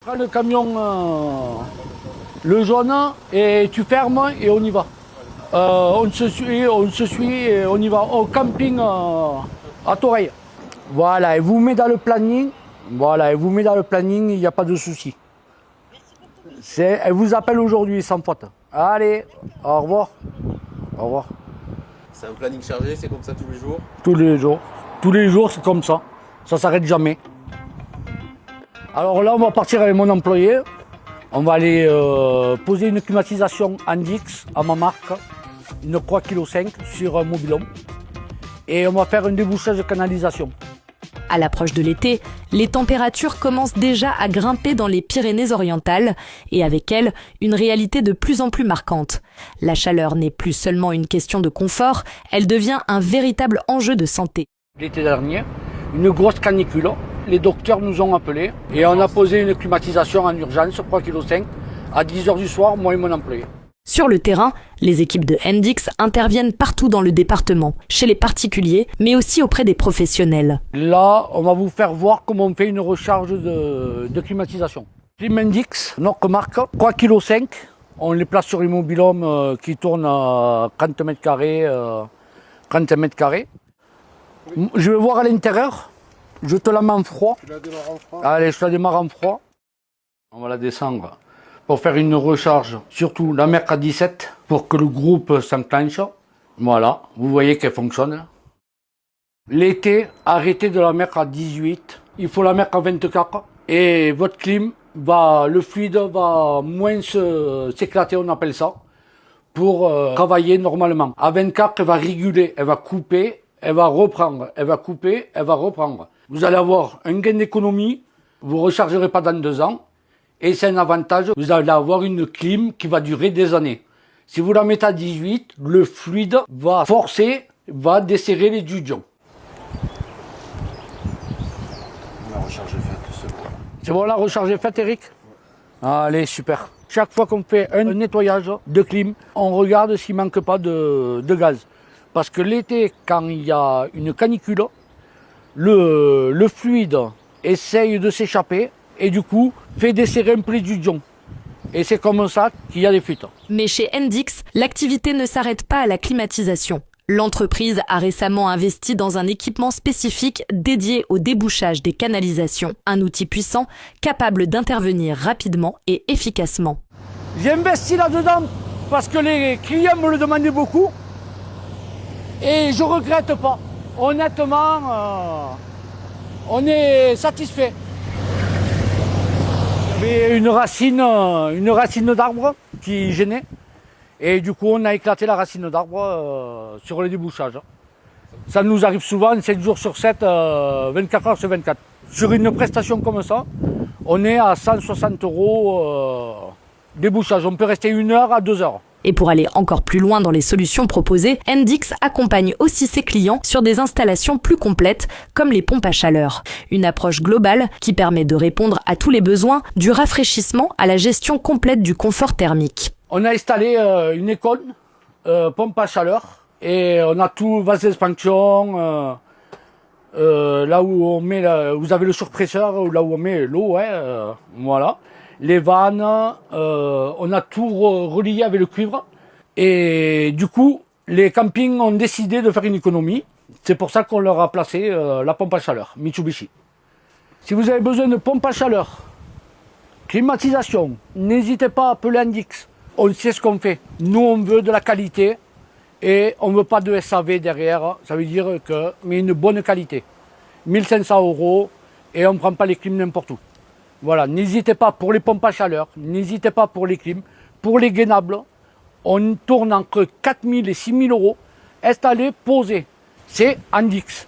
Prends le camion, le jaune, et tu fermes et on y va. On se suit et on y va au camping à Toreil. Voilà, elle vous met dans le planning. Voilà, elle vous met dans le planning, il n'y a pas de souci. Elle vous appelle aujourd'hui sans faute. Allez, au revoir. Au revoir. C'est un planning chargé, c'est comme ça tous les jours? Tous les jours. Tous les jours, c'est comme ça. Ça ne s'arrête jamais. Alors là, on va partir avec mon employé. On va aller poser une climatisation Andix à ma marque, une 3,5 kg sur un mobil-home. Et on va faire un débouchage de canalisation. À l'approche de l'été, les températures commencent déjà à grimper dans les Pyrénées-Orientales et avec elles, une réalité de plus en plus marquante. La chaleur n'est plus seulement une question de confort, elle devient un véritable enjeu de santé. L'été dernier, une grosse canicule, les docteurs nous ont appelés et on a posé une climatisation en urgence, 3,5 kg, à 10h du soir, moi et mon employé. Sur le terrain, les équipes de Andix interviennent partout dans le département, chez les particuliers, mais aussi auprès des professionnels. Là, on va vous faire voir comment on fait une recharge de climatisation. Clim Andix, notre marque, 3,5 kg. On les place sur les mobil-homes qui tournent à 30 mètres carrés. 30 mètres carrés. Je vais voir à l'intérieur. Je te la mets en froid. Tu la démarres en froid? Allez, je la démarre en froid. On va la descendre pour faire une recharge, surtout la mettre à 17 pour que le groupe s'enclenche. Voilà, vous voyez qu'elle fonctionne. L'été, arrêtez de la mettre à 18. Il faut la mettre à 24 et votre clim le fluide va moins s'éclater, on appelle ça, pour travailler normalement. À 24, elle va réguler, elle va couper, elle va reprendre, elle va couper, elle va reprendre. Vous allez avoir un gain d'économie, vous ne rechargerez pas dans 2 ans. Et c'est un avantage, vous allez avoir une clim qui va durer des années. Si vous la mettez à 18, le fluide va forcer, va desserrer les dudions. La recharge est faite, c'est bon. C'est bon, la recharge est faite, Eric? Allez, super. Chaque fois qu'on fait un nettoyage de clim, on regarde s'il ne manque pas de gaz. Parce que l'été, quand il y a une canicule, le fluide essaye de s'échapper et du coup fait desserrer un peu les dudions. Et c'est comme ça qu'il y a des fuites. Mais chez Andix, l'activité ne s'arrête pas à la climatisation. L'entreprise a récemment investi dans un équipement spécifique dédié au débouchage des canalisations, un outil puissant capable d'intervenir rapidement et efficacement. J'ai investi là-dedans parce que les clients me le demandaient beaucoup et je ne regrette pas. Honnêtement, on est satisfait. Il y avait une racine d'arbre qui gênait et du coup on a éclaté la racine d'arbre sur le débouchage. Ça nous arrive souvent 7 jours sur 7, 24 heures sur 24. Sur une prestation comme ça, on est à 160 € débouchage. On peut rester 1 heure à 2 heures. Et pour aller encore plus loin dans les solutions proposées, Andix accompagne aussi ses clients sur des installations plus complètes comme les pompes à chaleur. Une approche globale qui permet de répondre à tous les besoins, du rafraîchissement à la gestion complète du confort thermique. On a installé une école, pompe à chaleur, et on a tout, vase d'expansion, là où on met, vous avez le surpresseur, là où on met l'eau, voilà. Les vannes, on a tout relié avec le cuivre. Et du coup, les campings ont décidé de faire une économie. C'est pour ça qu'on leur a placé la pompe à chaleur, Mitsubishi. Si vous avez besoin de pompe à chaleur, climatisation, n'hésitez pas à appeler Andix. On sait ce qu'on fait. Nous, on veut de la qualité et on ne veut pas de SAV derrière. Ça veut dire mais une bonne qualité. 1 500 € et on ne prend pas les clims n'importe où. Voilà, n'hésitez pas pour les pompes à chaleur, n'hésitez pas pour les clims. Pour les gainables, on tourne entre 4 000 et 6 000 €. Installé, posé. C'est Andix.